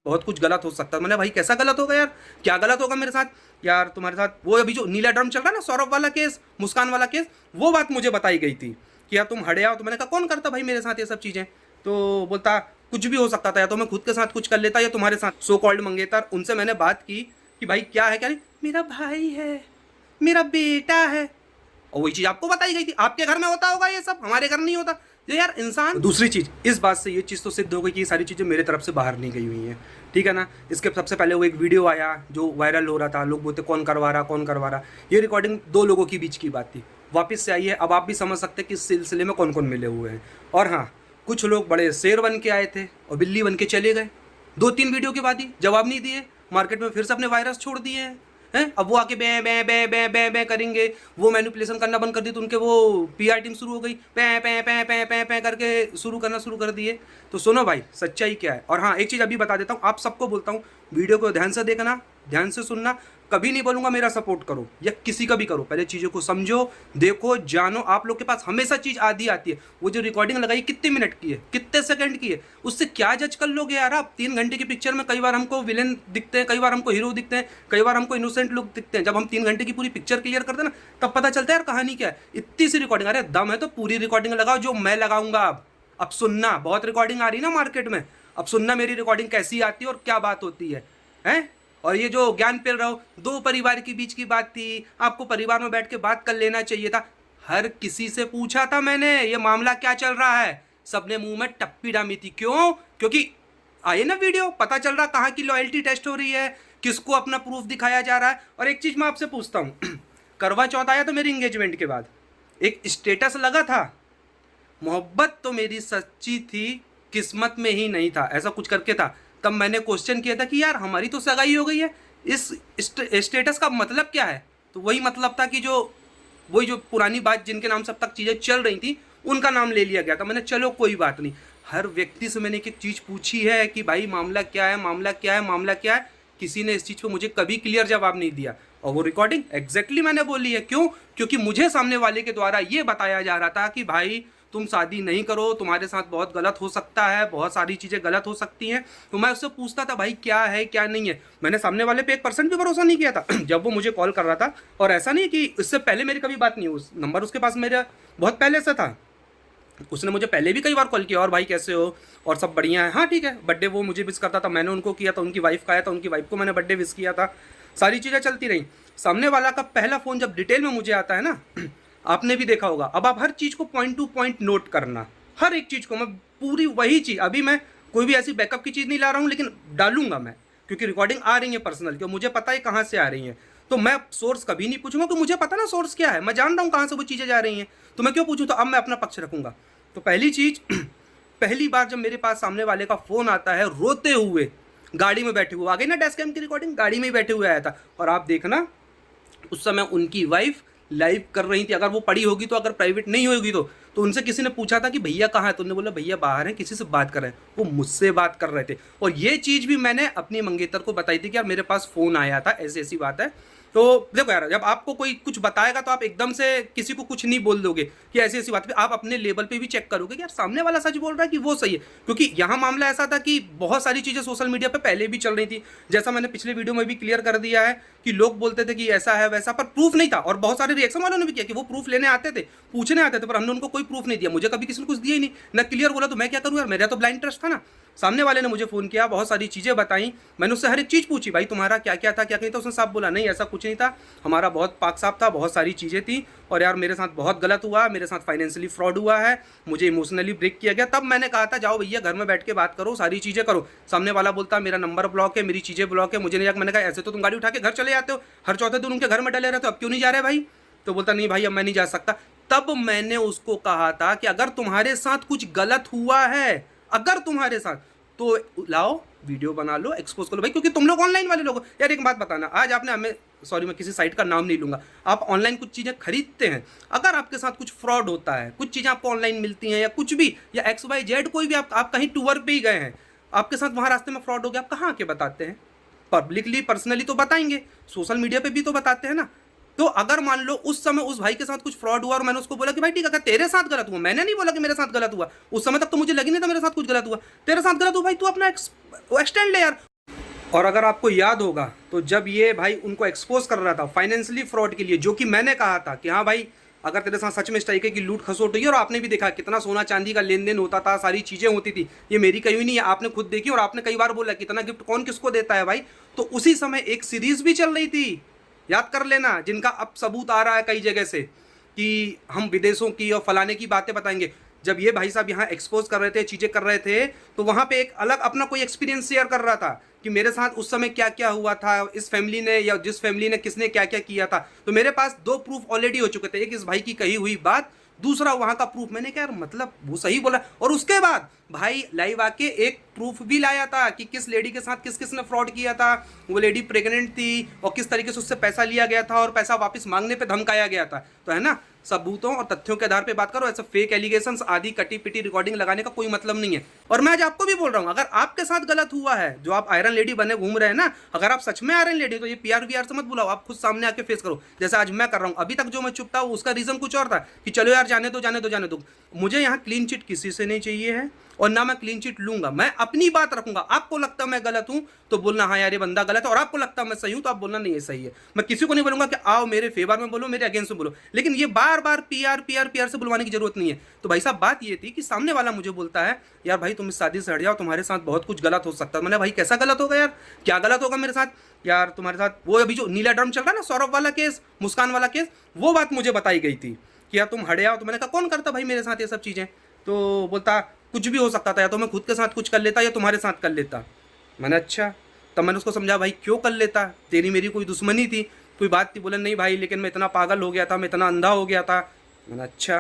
बहुत कुछ गलत हो सकता है। मैंने भाई कैसा गलत होगा यार, क्या गलत होगा मेरे साथ यार? तुम्हारे साथ वो अभी जो नीला ड्रम चल रहा है ना, सौरभ वाला केस, मुस्कान वाला केस, वो बात मुझे बताई गई थी कि यार तुम हड़े आओ। तो मैंने कहा कौन करता भाई मेरे साथ ये सब चीज़ें? तो बोलता कुछ भी हो सकता था, या तो मैं खुद के साथ कुछ कर लेता या तुम्हारे साथ सो कॉल्ड मंगेतर। उनसे मैंने बात की कि भाई क्या है क्या नहीं, मेरा भाई है, मेरा बेटा है, और वही चीज़ आपको बताई गई थी। आपके घर में होता होगा ये सब, हमारे घर नहीं होता ये यार इंसान। दूसरी चीज़, इस बात से ये चीज़ तो सिद्ध हो गई कि ये सारी चीज़ें मेरे तरफ से बाहर नहीं गई हुई हैं, ठीक है ना। इसके सबसे पहले वो एक वीडियो आया जो वायरल हो रहा था, लोग बोलते कौन करवा रहा कौन करवा रहा। ये रिकॉर्डिंग 2 लोगों के बीच की बात थी, वापस से आई है। अब आप भी समझ सकते हैं कि इस सिलसिले में कौन कौन मिले हुए हैं। और हाँ, कुछ लोग बड़े शेर बन के आए थे और बिल्ली बन के चले गए। 2-3 वीडियो के बाद ही जवाब नहीं दिए, मार्केट में फिर से अपने वायरस छोड़ दिए हैं। अब वो आके बै बै बै बै बै बै करेंगे, वो मैनिपुलेशन करना बंद कर दी, तो उनके वो पीआर टीम शुरू हो गई, पै पै पै पै पै पै करके शुरू करना शुरू कर दिए। तो सुनो भाई सच्चाई क्या है। और हाँ, एक चीज़ अभी बता देता हूँ, आप सबको बोलता हूँ, वीडियो को ध्यान से देखना, ध्यान से सुनना। कभी नहीं बोलूँगा मेरा सपोर्ट करो या किसी का भी करो, पहले चीज़ों को समझो, देखो, जानो। आप लोग के पास हमेशा चीज़ आधी आती है। वो जो रिकॉर्डिंग लगाई कितने मिनट की है, कितने सेकंड की है, उससे क्या जज कर लोगे यार आप? 3 घंटे की पिक्चर में कई बार हमको विलेन दिखते हैं, कई बार हमको हीरो दिखते हैं, कई बार हमको इनोसेंट लोग दिखते हैं। जब हम 3 घंटे की पूरी पिक्चर क्लियर करते हैं ना, तब पता चलता है यार कहानी क्या है। इतनी सी रिकॉर्डिंग, अरे दम है तो पूरी रिकॉर्डिंग लगाओ जो मैं लगाऊंगा। अब सुनना, बहुत रिकॉर्डिंग आ रही है ना मार्केट में, अब सुनना मेरी रिकॉर्डिंग कैसी आती है और क्या बात होती है, हैं? और ये जो ज्ञान पेल रहा हो, 2 परिवार के बीच की बात थी, आपको परिवार में बैठ के बात कर लेना चाहिए था। हर किसी से पूछा था मैंने ये मामला क्या चल रहा है, सबने मुंह में टप्पी डामी थी। क्यों? क्योंकि आए ना वीडियो, पता चल रहा कहाँ की लॉयल्टी टेस्ट हो रही है, किसको अपना प्रूफ दिखाया जा रहा है। और एक चीज मैं आपसे पूछता हूँ करवा चौथ आया तो मेरी इंगेजमेंट के बाद एक स्टेटस लगा था, मोहब्बत तो मेरी सच्ची थी, किस्मत में ही नहीं था, ऐसा कुछ करके था। तब मैंने क्वेश्चन किया था कि यार हमारी तो सगाई हो गई है, इस स्टेटस का मतलब क्या है? तो वही मतलब था कि वही जो पुरानी बात जिनके नाम से अब तक चीज़ें चल रही थी, उनका नाम ले लिया गया था। मैंने चलो कोई बात नहीं। हर व्यक्ति से मैंने एक चीज़ पूछी है कि भाई मामला क्या है, मामला क्या है, मामला क्या है। किसी ने इस चीज़ पे मुझे कभी क्लियर जवाब नहीं दिया। और वो रिकॉर्डिंग एग्जैक्टली मैंने बोली है। क्यों? क्योंकि मुझे सामने वाले के द्वारा ये बताया जा रहा था कि भाई तुम शादी नहीं करो, तुम्हारे साथ बहुत गलत हो सकता है, बहुत सारी चीज़ें गलत हो सकती हैं। तो मैं उससे पूछता था भाई क्या है क्या नहीं है। मैंने सामने वाले पे 1% भी भरोसा नहीं किया था जब वो मुझे कॉल कर रहा था। और ऐसा नहीं कि इससे पहले मेरी कभी बात नहीं, उस नंबर उसके पास मेरा बहुत पहले से था। उसने मुझे पहले भी कई बार कॉल किया, और भाई कैसे हो, और सब बढ़िया है, हाँ ठीक है। बर्थडे वो मुझे विश करता था, मैंने उनको किया था, उनकी वाइफ का आया था, उनकी वाइफ को मैंने बर्थडे विश किया था, सारी चीज़ें चलती रही। सामने वाला का पहला फ़ोन जब डिटेल में मुझे आता है ना, आपने भी देखा होगा। अब आप हर चीज़ को पॉइंट टू पॉइंट नोट करना, हर एक चीज़ को। मैं पूरी वही चीज़, अभी मैं कोई भी ऐसी बैकअप की चीज़ नहीं ला रहा हूँ, लेकिन डालूंगा मैं, क्योंकि रिकॉर्डिंग आ रही है पर्सनल की, मुझे पता है कहाँ से आ रही है। तो मैं सोर्स कभी नहीं पूछूंगा, कि मुझे पता ना सोर्स क्या है, मैं जान रहा हूँ कहाँ से वो चीज़ें जा रही हैं, तो मैं क्यों पूछूँ? तो अब मैं अपना पक्ष रखूंगा। तो पहली चीज़ पहली बार जब मेरे पास सामने वाले का फ़ोन आता है रोते हुए, गाड़ी में बैठे हुए, आ गई ना डेस्क कैम की रिकॉर्डिंग, गाड़ी में ही बैठे हुए आया था। और आप देखना उस समय उनकी वाइफ लाइव कर रही थी। अगर वो पड़ी होगी तो, अगर प्राइवेट नहीं होगी तो उनसे किसी ने पूछा था कि भैया कहाँ है, तो उन्होंने बोला भैया बाहर हैं, किसी से बात कर रहे हैं। वो मुझसे बात कर रहे थे। और ये चीज़ भी मैंने अपनी मंगेतर को बताई थी कि यार मेरे पास फ़ोन आया था, ऐसी ऐसी बात है। तो देखो यार, जब आपको कोई कुछ बताएगा तो आप एकदम से किसी को कुछ नहीं बोल दोगे कि ऐसी ऐसी बात पे। आप अपने लेवल पे भी चेक करोगे कि यार सामने वाला सच बोल रहा है कि वो सही है। क्योंकि यहाँ मामला ऐसा था कि बहुत सारी चीज़ें सोशल मीडिया पे पहले भी चल रही थी, जैसा मैंने पिछले वीडियो में भी क्लियर कर दिया है कि लोग बोलते थे कि ऐसा है वैसा, पर प्रूफ नहीं था। और बहुत सारे रिएक्शन वालों ने भी किया कि वो प्रूफ लेने आते थे, पूछने आते थे, पर हमने उनको कोई प्रूफ नहीं दिया। मुझे कभी किसी ने कुछ दिया ही नहीं, ना क्लियर बोला, तो मैं क्या करूँ यार, मेरा तो ब्लाइंड ट्रस्ट था ना। सामने वाले ने मुझे फ़ोन किया, बहुत सारी चीज़ें बताई, मैंने उससे हर एक चीज़ पूछी, भाई तुम्हारा क्या क्या था क्या नहीं था। उसने साफ बोला नहीं ऐसा कुछ नहीं था, हमारा बहुत पाक साफ था, बहुत सारी चीज़ें थी, और यार मेरे साथ बहुत गलत हुआ, मेरे साथ फाइनेंशियली फ्रॉड हुआ है, मुझे इमोशनली ब्रेक किया गया। तब मैंने कहा था जाओ भैया घर में बैठ के बात करो, सारी चीज़ें करो। सामने वाला बोलता मेरा नंबर ब्लॉक है, मेरी चीज़ें ब्लॉक है, मुझे नहीं। मैंने कहा ऐसे तो तुम गाड़ी उठा के घर चले जाते हो, हर चौथे दिन उनके घर में डले रहते हो, अब क्यों नहीं जा रहे भाई? तो बोलता नहीं भाई अब मैं नहीं जा सकता। तब मैंने उसको कहा था कि अगर तुम्हारे साथ कुछ गलत हुआ है, अगर तुम्हारे साथ, तो लाओ वीडियो बना लो, एक्सपोज करो भाई, क्योंकि तुम लोग ऑनलाइन वाले लोग। यार एक बात बताना, आज आपने हमें, सॉरी मैं किसी साइट का नाम नहीं लूंगा, आप ऑनलाइन कुछ चीज़ें खरीदते हैं, अगर आपके साथ कुछ फ्रॉड होता है, कुछ चीज़ें आपको ऑनलाइन मिलती हैं या कुछ भी, या XYZ कोई भी, आप कहीं टूर पे ही गए हैं, आपके साथ वहाँ रास्ते में फ्रॉड हो गया, आप कहाँ आके बताते हैं? पब्लिकली पर्सनली तो बताएंगे, सोशल मीडिया पे भी तो बताते हैं ना। तो अगर मान लो उस समय उस भाई के साथ कुछ फ्रॉड हुआ और मैंने उसको बोला कि भाई ठीक है तेरे साथ गलत हुआ, मैंने नहीं बोला कि मेरे साथ गलत हुआ, उस समय तक तो मुझे लगी नहीं था मेरे साथ कुछ गलत हुआ, तेरे साथ गलत हुआ भाई, तू अपना एक्सटेंड ले यार। और अगर आपको याद होगा तो जब ये भाई उनको एक्सपोज कर रहा था फाइनेंशियली फ्रॉड के लिए, जो कि मैंने कहा था कि हाँ भाई अगर तेरे साथ सच में इस तरीके की लूट खसोट हुई, और आपने भी देखा कितना सोना चांदी का लेन देन होता था, सारी चीज़ें होती थी, ये मेरी कहीं नहीं है, आपने खुद देखी और आपने कई बार बोला कितना गिफ्ट कौन किसको देता है भाई। तो उसी समय एक सीरीज भी चल रही थी, याद कर लेना, जिनका अब सबूत आ रहा है कई जगह से कि हम विदेशों की और फलाने की बातें बताएंगे। जब ये भाई साहब यहाँ एक्सपोज कर रहे थे, चीज़ें कर रहे थे, तो वहाँ पे एक अलग अपना कोई एक्सपीरियंस शेयर कर रहा था कि मेरे साथ उस समय क्या क्या हुआ था, इस फैमिली ने या जिस फैमिली ने किसने क्या क्या किया था। तो मेरे पास 2 प्रूफ ऑलरेडी हो चुके थे, एक इस भाई की कही हुई बात, दूसरा वहाँ का प्रूफ। मैंने कहा यार मतलब वो सही बोला। और उसके बाद भाई लाइव आके एक प्रूफ भी लाया था कि किस लेडी के साथ किस किसने फ्रॉड किया था, वो लेडी प्रेग्नेंट थी और किस तरीके से उससे पैसा लिया गया था और पैसा वापस मांगने पे धमकाया गया था। तो है ना, सबूतों और तथ्यों के आधार पे बात करो, ऐसे फेक एलिगेशंस आदि कटी पिटी रिकॉर्डिंग लगाने का कोई मतलब नहीं है। और मैं आज आपको भी बोल रहा हूँ, अगर आपके साथ गलत हुआ है, जो आप आयरन लेडी बने घूम रहे हैं ना, अगर आप सच में आयरन लेडी, तो ये पीआर वीआर से मत बुलाओ, आप खुद सामने आके फेस करो, जैसे आज मैं कर रहा हूँ। अभी तक जो मैं चुप था उसका रीजन कुछ और था कि चलो यार जाने दो जाने दो जाने दो। मुझे यहाँ क्लीन चिट किसी से नहीं चाहिए है और ना मैं क्लीन चिट लूंगा। मैं अपनी बात रखूंगा। आपको लगता है मैं गलत हूं तो बोलना हाँ यार ये बंदा गलत है, और आपको लगता है मैं सही हूं तो आप बोलना नहीं ये सही है। मैं किसी को नहीं बोलूंगा कि आओ मेरे फेवर में बोलो, मेरे अगेंस्ट में बोलो, लेकिन ये बार बार पीआर पीआर पीआर से बुलवाने की जरूरत नहीं है। तो भाई साहब बात ये थी कि सामने वाला मुझे बोलता है यार भाई तुम इस शादी से हट जाओ, तुम्हारे साथ बहुत कुछ गलत हो सकता है। मैंने भाई कैसा गलत होगा यार, क्या गलत होगा मेरे साथ यार? तुम्हारे साथ वो अभी जो नीला ड्रम चल रहा है ना, सौरभ वाला केस, मुस्कान वाला केस, वो बात मुझे बताई गई थी कि यार तुम हट जाओ। तो मैंने कहा कौन करता भाई मेरे साथ ये सब चीज़ें? तो बोलता कुछ भी हो सकता था, या तो मैं खुद के साथ कुछ कर लेता या तुम्हारे साथ कर लेता। मैंने अच्छा, तब मैंने उसको समझा भाई क्यों कर लेता, तेरी मेरी कोई दुश्मनी थी, कोई बात थी? बोले नहीं भाई लेकिन मैं इतना पागल हो गया था, मैं इतना अंधा हो गया था। मैंने अच्छा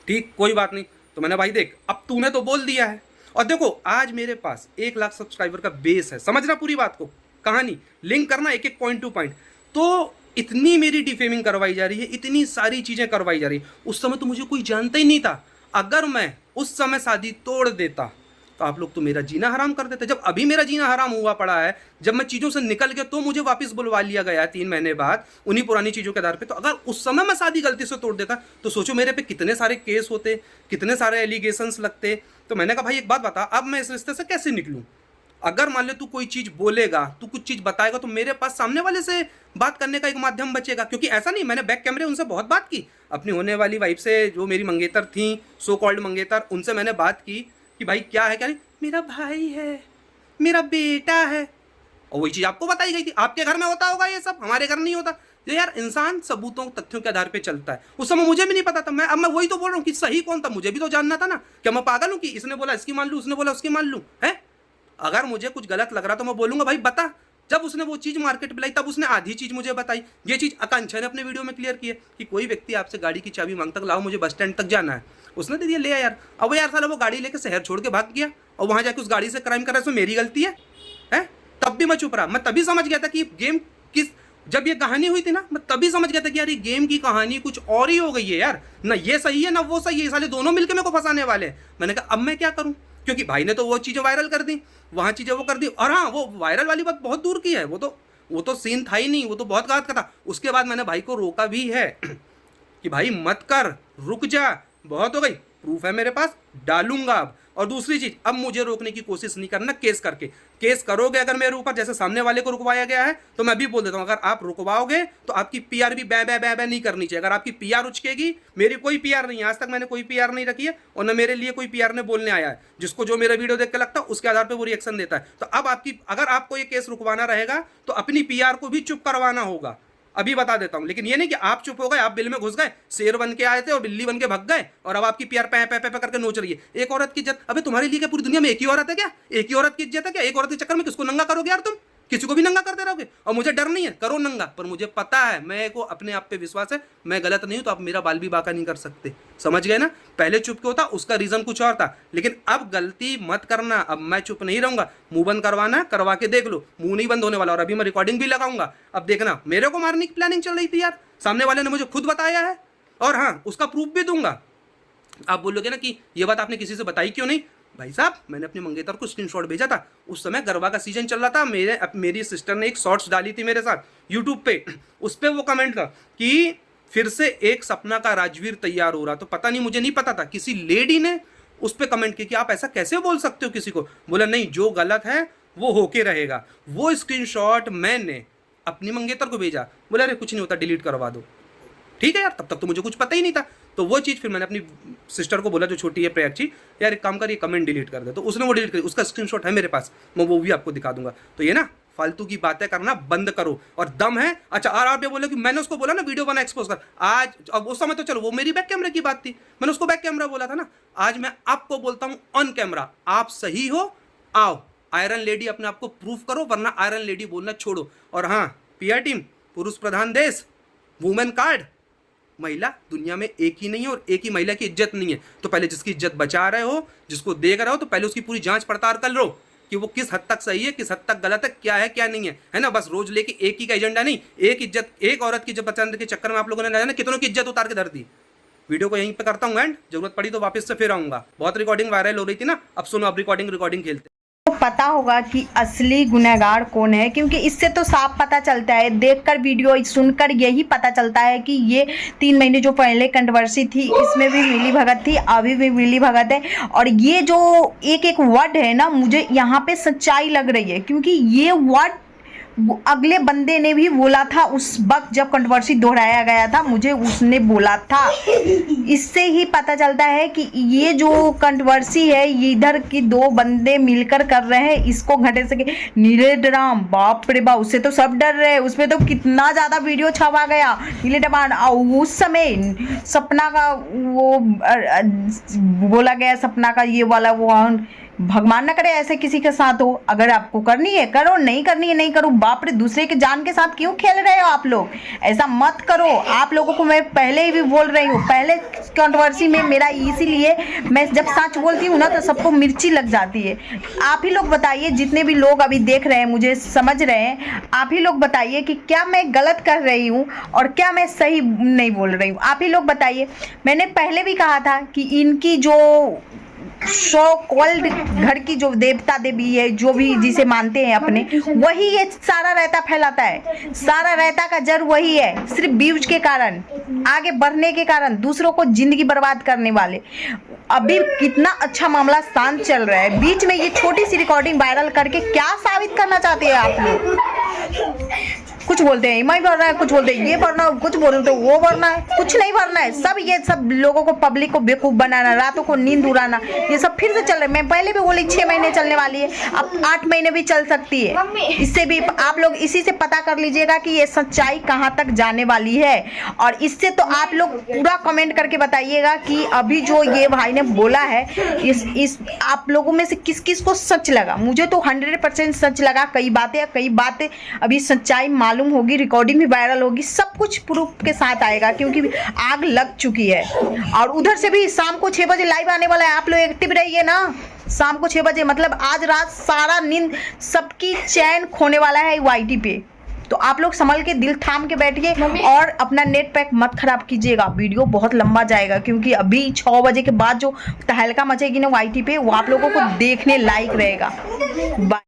ठीक कोई बात नहीं। तो मैंने भाई देख अब तूने तो बोल दिया है, और देखो आज मेरे पास 1 लाख सब्सक्राइबर का बेस है, समझना पूरी बात को, कहानी लिंक करना एक एक पॉइंट टू पॉइंट। तो इतनी मेरी डिफेमिंग करवाई जा रही है, इतनी सारी चीज़ें करवाई जा रही है। उस समय तो मुझे कोई जानता ही नहीं था। अगर मैं उस समय शादी तोड़ देता तो आप लोग तो मेरा जीना हराम कर देते। जब अभी मेरा जीना हराम हुआ पड़ा है, जब मैं चीज़ों से निकल गया तो मुझे वापस बुलवा लिया गया 3 महीने बाद उन्हीं पुरानी चीज़ों के आधार पे। तो अगर उस समय मैं शादी गलती से तोड़ देता तो सोचो मेरे पे कितने सारे केस होते, कितने सारे एलिगेशंस लगते। तो मैंने कहा भाई एक बात बता, अब मैं इस रिश्ते से कैसे निकलूँ? अगर मान ले तू कोई चीज़ बोलेगा, तू कुछ चीज़ बताएगा, तो मेरे पास सामने वाले से बात करने का एक माध्यम बचेगा। क्योंकि ऐसा नहीं, मैंने बैक कैमरे उनसे बहुत बात की, अपनी होने वाली वाइफ से, जो मेरी मंगेतर थी, सो कॉल्ड मंगेतर, उनसे मैंने बात की कि भाई क्या है क्या नहीं, मेरा भाई है, मेरा बेटा है। और वही चीज़ आपको बताई गई थी। आपके घर में होता होगा ये सब, हमारे घर नहीं होता। ये यार इंसान सबूतों तथ्यों के आधार पे चलता है। उस समय मुझे भी नहीं पता था। अब मैं वही तो बोल रहा हूँ कि सही कौन था, मुझे भी तो जानना था ना। क्या मैं पागल हूँ कि इसने बोला इसकी मान लूँ, उसने बोला उसकी मान लूँ? है अगर मुझे कुछ गलत लग रहा तो मैं बोलूंगा भाई बता। जब उसने वो चीज़ मार्केट में लाई तब उसने आधी चीज़ मुझे बताई। ये चीज़ आकांक्षा ने अपने वीडियो में क्लियर की है कि कोई व्यक्ति आपसे गाड़ी की चाबी मांगता, लाओ मुझे बस स्टैंड तक जाना है, उसने दे दिया, ले यार। अब यार साला वो गाड़ी लेके शहर छोड़ के भाग गया और वहाँ जाके उस गाड़ी से क्राइम कर रहा है, इसमें मेरी गलती है? तब भी मैं चुप रहा। मैं तभी समझ गया था कि गेम किस, जब ये कहानी हुई थी ना, मैं तभी समझ गया था कि यार ये गेम की कहानी कुछ और ही हो गई है यार। ना ये सही है ना वो सही है, साले दोनों मिलकर मेरे को फंसाने वाले हैं। मैंने कहा अब मैं क्या करूं, क्योंकि भाई ने तो वो चीज़ें वायरल कर दी, वहाँ चीज़ें वो कर दी। और हाँ, वो वायरल वाली बात बहुत दूर की है, वो तो सीन था ही नहीं, वो तो बहुत गलत का था। उसके बाद मैंने भाई को रोका भी है कि भाई मत कर, रुक जा, बहुत हो गई, प्रूफ है मेरे पास, डालूंगा अब। और दूसरी चीज, अब मुझे रोकने की कोशिश नहीं करना केस करके। केस करोगे अगर मेरे ऊपर, जैसे सामने वाले को रुकवाया गया है, तो मैं भी बोल देता हूं अगर आप रुकवाओगे तो आपकी पीआर भी बै बै बै बै नहीं करनी चाहिए। अगर आपकी पीआर उचकेगी, मेरी कोई पीआर नहीं है, आज तक मैंने कोई पीआर नहीं रखी है और न मेरे लिए कोई पीआर ने बोलने आया है। जिसको जो मेरा वीडियो देख के लगता है उसके आधार पर वो रिएक्शन देता है। तो अब आपकी, अगर आपको ये केस रुकवाना रहेगा तो अपनी पीआर को भी चुप करवाना होगा, अभी बता देता हूं। लेकिन ये नहीं कि आप चुप हो गए, आप बिल में घुस गए, शेर बन के आए थे और बिल्ली बन के भग गए और अब आपकी पीआर पै पै पै करके नोच रही है। एक औरत की इज्जत, अबे तुम्हारे लिए क्या पूरी दुनिया में एक ही औरत है क्या? एक ही औरत की इज्जत है क्या? एक औरत के चक्कर में किसको नंगा करोगे यार तुम? किसी को भी नंगा करते रहोगे। और मुझे डर नहीं है, करो नंगा, पर मुझे पता है, मेरे को अपने आप पे विश्वास है, मैं गलत नहीं हूं, तो आप मेरा बाल भी बाका नहीं कर सकते। समझ गए ना? पहले चुप क्यों था, उसका रीजन कुछ और था, लेकिन अब गलती मत करना। अब मैं चुप नहीं रहूंगा। मुंह बंद करवाना, करवा के देख लो, मुंह नहीं बंद होने वाला। और अभी मैं रिकॉर्डिंग भी लगाऊंगा। अब देखना, मेरे को मारने की प्लानिंग चल रही थी यार, सामने वाले ने मुझे खुद बताया है, और हाँ उसका प्रूफ भी दूंगा। आप बोलोगे ना कि ये बात आपने किसी से बताई क्यों नहीं? भाई साहब, मैंने अपने मंगेतर को स्क्रीनशॉट भेजा था, उस समय गरबा का सीजन चल रहा था। मेरी सिस्टर ने एक शॉर्ट्स डाली थी मेरे साथ यूट्यूब पे, उस पर वो कमेंट था कि फिर से एक सपना का राजवीर तैयार हो रहा। तो पता नहीं, मुझे नहीं पता था, किसी लेडी ने उस पर कमेंट की कि आप ऐसा कैसे बोल सकते हो किसी को। बोला नहीं, जो गलत है वो होके रहेगा। वो स्क्रीनशॉट मैंने अपनी मंगेतर को भेजा, बोला अरे कुछ नहीं होता डिलीट करवा दो। ठीक है यार, तब तक तो मुझे कुछ पता ही नहीं था। तो वो चीज़ फिर मैंने अपनी सिस्टर को बोला जो छोटी है प्रयाक्षी, यार एक काम कर ये कमेंट डिलीट कर दे। तो उसने वो डिलीट कर, उसका स्क्रीनशॉट है मेरे पास, मैं वो भी आपको दिखा दूंगा। तो ये ना फालतू की बातें करना बंद करो, और दम है। अच्छा, और आप ये बोले कि मैंने उसको बोला ना वीडियो बना एक्सपोज कर, आज अब उस समय तो चलो वो मेरी बैक कैमरे की बात थी, मैंने उसको बैक कैमरा बोला था ना। आज मैं आपको बोलता हूँ ऑन कैमरा, आप सही हो, आओ आयरन लेडी अपने आप को प्रूफ करो, वरना आयरन लेडी बोलना छोड़ो। और हाँ, पीआर टीम, पुरुष प्रधान देश, वुमेन कार्ड, महिला दुनिया में एक ही नहीं है और एक ही महिला की इज्जत नहीं है। तो पहले जिसकी इज्जत बचा रहे हो, जिसको देख रहे हो, तो पहले उसकी पूरी जांच पड़ताल कर लो कि वो किस हद तक सही है, किस हद तक गलत है क्या नहीं है ना। बस रोज लेके एक ही का एजेंडा नहीं, एक इज्जत, एक औरत की इज्जत बचाने के चक्कर में आप लोगों ने ना कितनों की इज्जत उतार के धर दी। वीडियो को यहीं पे करता हूँ एंड, जरूरत पड़ी तो वापस से फिर आऊंगा। बहुत रिकॉर्डिंग वायरल हो रही थी ना, अब सुनो, अब रिकॉर्डिंग खेलते। पता होगा कि असली गुनहगार कौन है, क्योंकि इससे तो साफ पता चलता है, देखकर वीडियो सुनकर यही पता चलता है कि ये 3 महीने जो पहले कंट्रोवर्सी थी इसमें भी मिली भगत थी, अभी भी मिली भगत है। और ये जो एक एक वर्ड है ना, मुझे यहाँ पे सच्चाई लग रही है, क्योंकि ये वर्ड अगले बंदे ने भी बोला था उस वक्त जब कंट्रोवर्सी दोहराया गया था, मुझे उसने बोला था। इससे ही पता चलता है कि ये जो कंट्रोवर्सी है ये इधर की 2 बंदे मिलकर कर रहे हैं इसको घटे सके। नीले ड्राम, बाप रे बाप, उससे तो सब डर रहे, उसमें तो कितना ज़्यादा वीडियो छपा गया नीले ड्राम। उस समय सपना का वो बोला गया, सपना का ये वाला, वो भगवान ना करे ऐसे किसी के साथ हो। अगर आपको करनी है करो, नहीं करनी है नहीं करो। बाप रे, दूसरे के जान के साथ क्यों खेल रहे हो आप लोग? ऐसा मत करो। आप लोगों को मैं पहले ही भी बोल रही हूँ, पहले कंट्रोवर्सी में मेरा इसीलिए मैं जब सच बोलती हूँ ना तो सबको मिर्ची लग जाती है। आप ही लोग बताइए, जितने भी लोग अभी देख रहे हैं, मुझे समझ रहे हैं, आप ही लोग बताइए कि क्या मैं गलत कर रही हूँ और क्या मैं सही नहीं बोल रही हूँ। आप ही लोग बताइए। मैंने पहले भी कहा था कि इनकी जो सो कॉल्ड घर की जो देवता देवी है, जो भी जिसे मानते हैं अपने, वही ये सारा रायता फैलाता है। सारा रायता का जड़ वही है, सिर्फ व्यूज के कारण, आगे बढ़ने के कारण, दूसरों को जिंदगी बर्बाद करने वाले। अभी कितना अच्छा मामला शांत चल रहा है, बीच में ये छोटी सी रिकॉर्डिंग वायरल करके क्या साबित करना चाहते हैं आप लोग? कुछ बोलते हैं ईमाई भरना है, कुछ बोलते हैं ये भरना है, कुछ बोलते हैं वो भरना है, कुछ नहीं भरना है। सब ये सब लोगों को, पब्लिक को बेवकूफ़ बनाना, रातों को नींद उड़ाना, ये सब फिर से चल रहा है। मैं पहले भी बोली 6 महीने चलने वाली है, अब 8 महीने भी चल सकती है। इससे भी आप लोग इसी से पता कर लीजिएगा कि ये सच्चाई कहाँ तक जाने वाली है। और इससे तो आप लोग पूरा कमेंट करके बताइएगा कि अभी जो ये भाई ने बोला है, इस आप लोगों में से किस किस को सच लगा। मुझे तो 100% सच लगा। कई बातें अभी सच्चाई मालूम होगी, रिकॉर्डिंग भी वायरल होगी, सब कुछ प्रूफ के साथ आएगा, क्योंकि आग लग चुकी है। और उधर से भी शाम को 6 बजे लाइव आने वाला है, आप लोग एक्टिव रहिए ना। शाम को 6 बजे, मतलब आज रात सारा नींद सबकी चैन खोने वाला है YT पे। तो आप लोग संभल के, दिल थाम के बैठिए और अपना नेट पैक मत खराब कीजिएगा। वीडियो बहुत लंबा जाएगा, क्योंकि अभी 6 बजे के बाद जो तहलका मचेगी ना YT पे, वो आप लोगों को देखने लायक रहेगा।